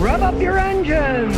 Rev up your engines!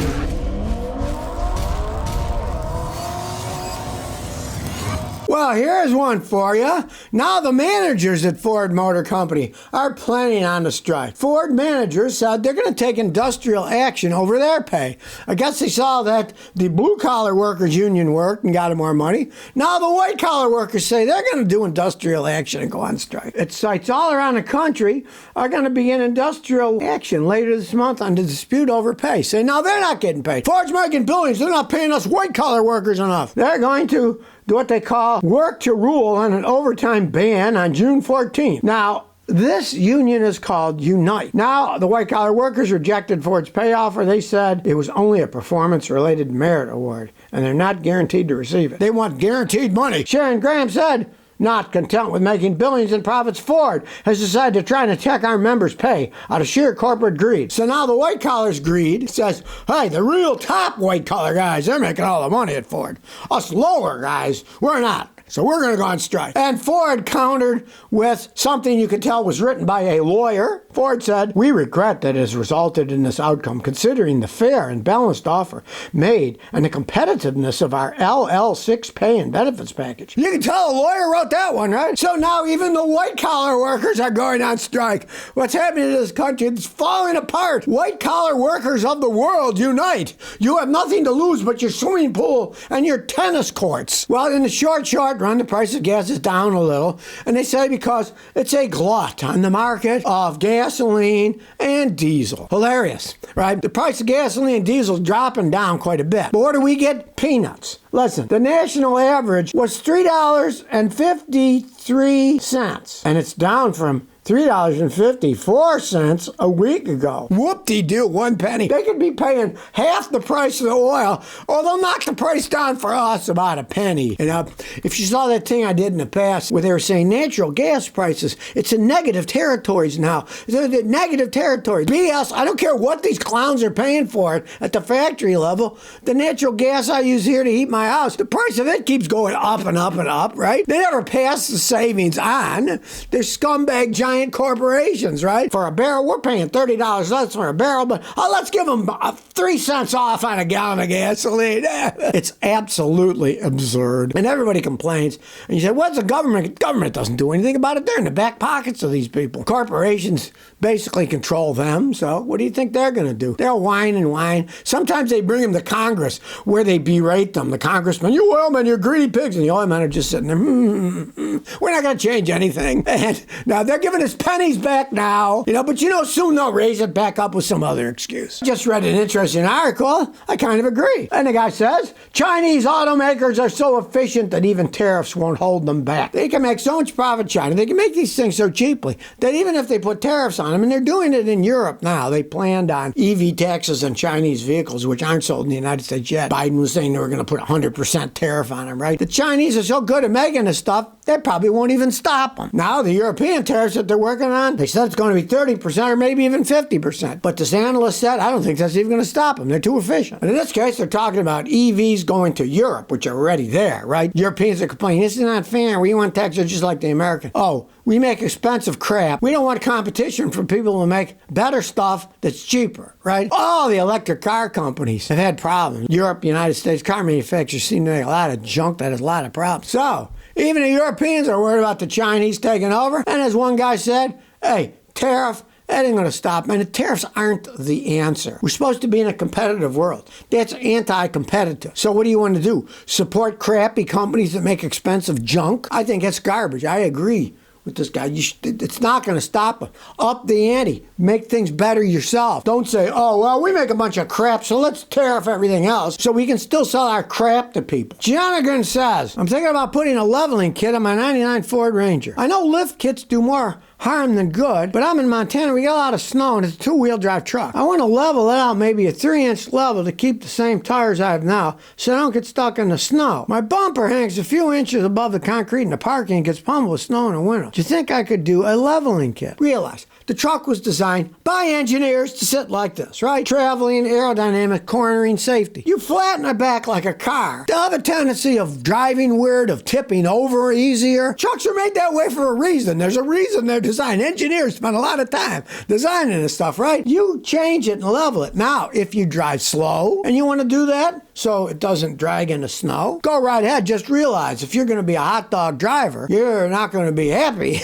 Well, here's one for you. Now the managers at Ford Motor Company are planning on the strike. Ford managers said they're going to take industrial action over their pay. I guess they saw that the blue-collar workers union worked and got them more money. Now the white-collar workers say they're going to do industrial action and go on strike. Sites all around the country are going to begin industrial action later this month on the dispute over pay. Say, now they're not getting paid. Ford's making billions. They're not paying us white-collar workers enough. They're going to do what they call work to rule on an overtime ban on June 14th. Now, this union is called Unite. Now, the white-collar workers rejected Ford's pay offer. They said it was only a performance-related merit award, and they're not guaranteed to receive it. They want guaranteed money. Sharon Graham said, not content with making billions in profits, Ford has decided to try and attack our members' pay out of sheer corporate greed. So now the white-collar's greed says, hey, the real top white-collar guys, they're making all the money at Ford. Us lower guys, we're not. So we're going to go on strike. And Ford countered with something you could tell was written by a lawyer. Ford said, we regret that it has resulted in this outcome, considering the fair and balanced offer made and the competitiveness of our LL6 pay and benefits package. You can tell a lawyer wrote that one, right? So now even the white-collar workers are going on strike. What's happening in this country? It's falling apart. White-collar workers of the world, unite. You have nothing to lose but your swimming pool and your tennis courts. Well, in the short run, the price of gas is down a little, and they say because it's a glut on the market of gasoline and diesel. Hilarious, right? The price of gasoline and diesel is dropping down quite a bit. But where do we get? Peanuts. Listen, the national average was $3.53, and it's down from $3.54 a week ago. Whoop-de-doo, 1 penny. They could be paying half the price of the oil, or they'll knock the price down for us about a penny. You know, if you saw that thing I did in the past where they were saying natural gas prices, it's in negative territories now. They're the negative territories. BS, I don't care what these clowns are paying for it at the factory level. The natural gas I use here to heat my house, the price of it keeps going up and up and up, right? They never pass the savings on. They're scumbag giant corporations, right? For a barrel, we're paying $30 less for a barrel, but let's give them 3 cents off on a gallon of gasoline. It's absolutely absurd. And everybody complains. And you say, what's the government? The government doesn't do anything about it. They're in the back pockets of these people. Corporations basically control them, so what do you think they're going to do? They'll whine and whine. Sometimes they bring them to Congress where they berate them. The congressman, you oilmen, you're greedy pigs. And the oilmen are just sitting there, we're not going to change anything. And now they're giving us pennies back now, but soon they'll raise it back up with some other excuse. Just read an interesting article. I kind of agree. And the guy says, Chinese automakers are so efficient that even tariffs won't hold them back. They can make so much profit, China. They can make these things so cheaply that even if they put tariffs on them, and they're doing it in Europe now, they planned on EV taxes on Chinese vehicles, which aren't sold in the United States yet. Biden was saying they were going to put 100% tariff on them, right? The Chinese are so good at making this stuff, they probably won't even stop them. Now, the European tariffs that they're working on, they said it's going to be 30% or maybe even 50%. But this analyst said, I don't think that's even going to stop them. They're too efficient. And in this case, they're talking about EVs going to Europe, which are already there, right? Europeans are complaining, this is not fair. We want taxes just like the American. Oh, we make expensive crap. We don't want competition from people who make better stuff that's cheaper, right? All the electric car companies have had problems. Europe, United States car manufacturers seem to make a lot of junk that has a lot of problems. So, even the Europeans are worried about the Chinese taking over. And as one guy said, hey, tariff, that ain't going to stop. Man, the tariffs aren't the answer. We're supposed to be in a competitive world. That's anti-competitive. So what do you want to do? Support crappy companies that make expensive junk? I think that's garbage. I agree with this guy. It's not going to stop them. Up the ante. Make things better yourself. Don't say, oh, well, we make a bunch of crap, so let's tariff everything else so we can still sell our crap to people. Jonathan says, I'm thinking about putting a leveling kit on my 99 Ford Ranger. I know lift kits do more harm than good, but I'm in Montana, we got a lot of snow, and it's a 2-wheel drive truck. I want to level it out, maybe a 3-inch level to keep the same tires I have now, so I don't get stuck in the snow. My bumper hangs a few inches above the concrete in the parking and gets pummeled with snow in the winter. Do you think I could do a leveling kit? Realize, the truck was designed by engineers to sit like this, right? Traveling, aerodynamic, cornering, safety. You flatten it back like a car. They have a tendency of driving weird, of tipping over easier. Trucks are made that way for a reason. There's a reason they're designed. Engineers spend a lot of time designing this stuff, right? You change it and level it. Now, if you drive slow and you want to do that so it doesn't drag in the snow, go right ahead. Just realize if you're going to be a hot dog driver, you're not going to be happy.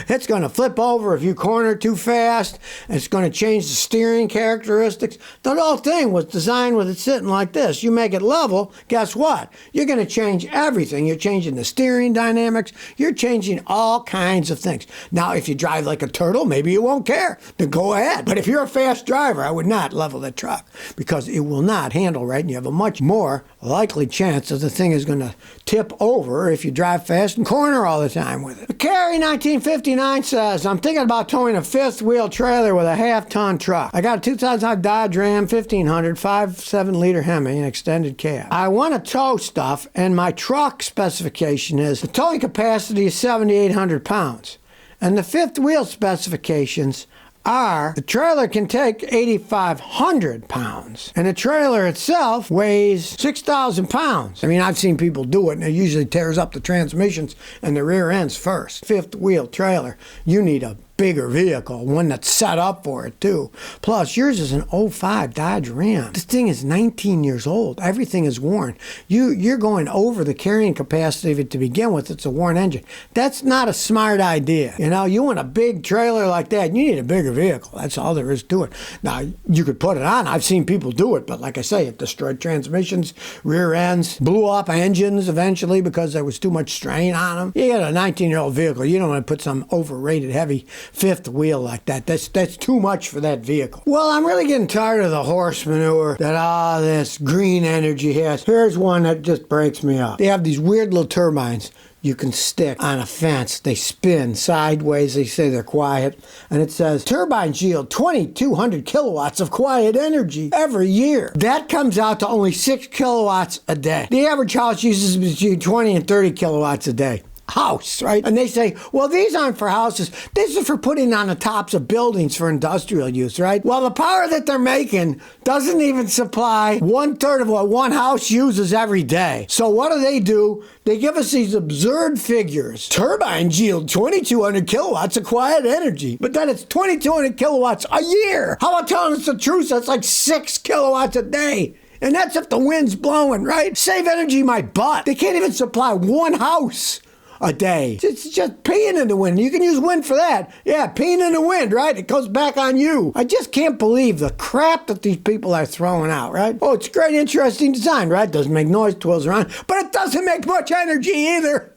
It's going to flip over if you corner too fast. It's going to change the steering characteristics. The whole thing was designed with it sitting like this. You make it level, guess what? You're going to change everything. You're changing the steering dynamics. You're changing all kinds of things. Now, if you drive like a turtle, maybe you won't care. Then go ahead. But if you're a fast driver, I would not level that truck because it will not handle right, and you have a much more likely chance that the thing is going to tip over if you drive fast and corner all the time with it. Carrie 1959 says, I'm thinking about towing a fifth-wheel trailer with a half-ton truck. I got a 2005 Dodge Ram 1500, 5.7-liter Hemi, and extended cab. I want to tow stuff, and my truck specification is the towing capacity is 7,800 pounds. And the fifth wheel specifications are the trailer can take 8,500 pounds, and the trailer itself weighs 6,000 pounds. I mean, I've seen people do it, and it usually tears up the transmissions and the rear ends first. Fifth wheel trailer, you need a bigger vehicle, one that's set up for it too. Plus, yours is an '05 Dodge Ram. This thing is 19 years old. Everything is worn. You're going over the carrying capacity of it to begin with. It's a worn engine. That's not a smart idea. You know, you want a big trailer like that, you need a bigger vehicle. That's all there is to it. Now, you could put it on. I've seen people do it, but like I say, it destroyed transmissions, rear ends, blew up engines eventually because there was too much strain on them. You got a 19-year-old vehicle. You don't want to put some overrated heavy fifth wheel like that. That's too much for that vehicle. Well, I'm really getting tired of the horse manure that all this green energy has. Here's one that just breaks me up. They have these weird little turbines you can stick on a fence. They spin sideways. They say they're quiet. And it says, turbines yield 2,200 kilowatts of quiet energy every year. That comes out to only 6 kilowatts a day. The average house uses between 20 and 30 kilowatts a day. House, right? And they say, well, these aren't for houses. This is for putting on the tops of buildings for industrial use, right? Well, the power that they're making doesn't even supply 1/3 of what one house uses every day. So what do? They give us these absurd figures. Turbines yield 2,200 kilowatts of quiet energy, but then it's 2,200 kilowatts a year. How about telling us the truth? That's like 6 kilowatts a day. And that's if the wind's blowing, right? Save energy, my butt. They can't even supply one house a day. It's just peeing in the wind. You can use wind for that. Yeah, peeing in the wind, right? It goes back on you. I just can't believe the crap that these people are throwing out, right? Oh, it's great, interesting design, right? Doesn't make noise, twirls around, but it doesn't make much energy either.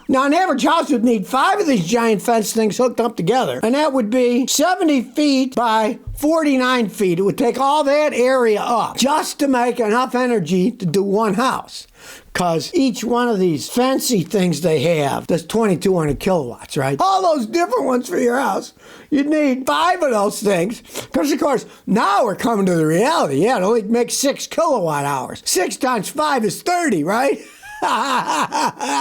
Now, an average house would need 5 of these giant fence things hooked up together, and that would be 70 feet by 49 feet. It would take all that area up just to make enough energy to do one house. Because each one of these fancy things they have, that's 2,200 kilowatts, right? All those different ones for your house. You'd need 5 of those things. Because, of course, now we're coming to the reality. Yeah, it only makes 6 kilowatt hours. 6 times 5 is 30, right?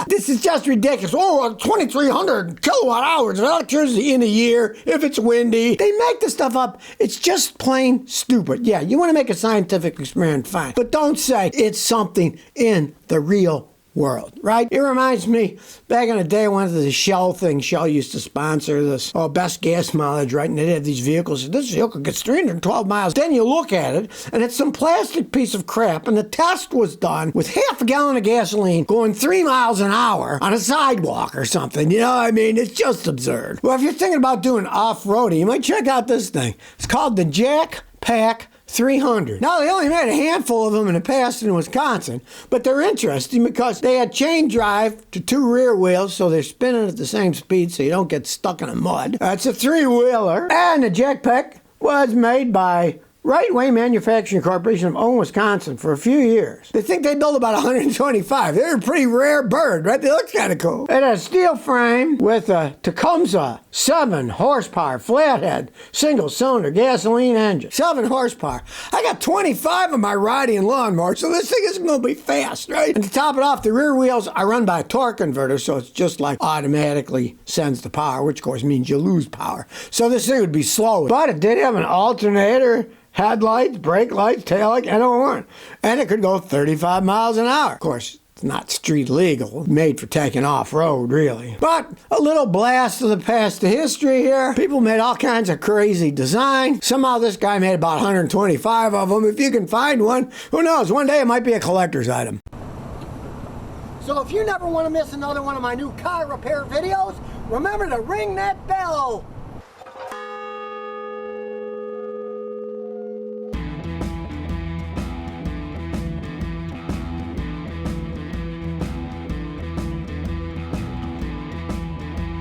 This is just ridiculous. Oh, 2,300 kilowatt hours of electricity in a year if it's windy. They make this stuff up. It's just plain stupid. Yeah, you want to make a scientific experiment, fine. But don't say it's something in the real world, right? It reminds me, back in the day, I went to the Shell thing. Shell used to sponsor this, best gas mileage, right? And they had these vehicles. This vehicle gets 312 miles. Then you look at it, and it's some plastic piece of crap, and the test was done with half a gallon of gasoline going 3 miles an hour on a sidewalk or something. You know what I mean? It's just absurd. Well, if you're thinking about doing off-roading, you might check out this thing. It's called the Jack Pack 300. Now, they only made a handful of them in the past in Wisconsin, but they're interesting because they had chain drive to 2 rear wheels, so they're spinning at the same speed so you don't get stuck in the mud. It's a 3-wheeler, and the Jackpack was made by Right-Way Manufacturing Corporation of Owen, Wisconsin for a few years. They think they build about 125. They're a pretty rare bird, right? They look kind of cool. It has a steel frame with a Tecumseh 7 horsepower flathead single-cylinder gasoline engine. 7 horsepower. I got 25 of my riding lawnmower, so this thing isn't going to be fast, right? And to top it off, the rear wheels are run by a torque converter, so it's just like automatically sends the power, which of course means you lose power. So this thing would be slow. But it did have an alternator, headlights, brake lights, taillight, and a horn. And it could go 35 miles an hour. Of course, it's not street legal, made for taking off-road, really. But a little blast of the past to history here. People made all kinds of crazy design. Somehow this guy made about 125 of them. If you can find one, who knows? One day it might be a collector's item. So if you never want to miss another one of my new car repair videos, remember to ring that bell.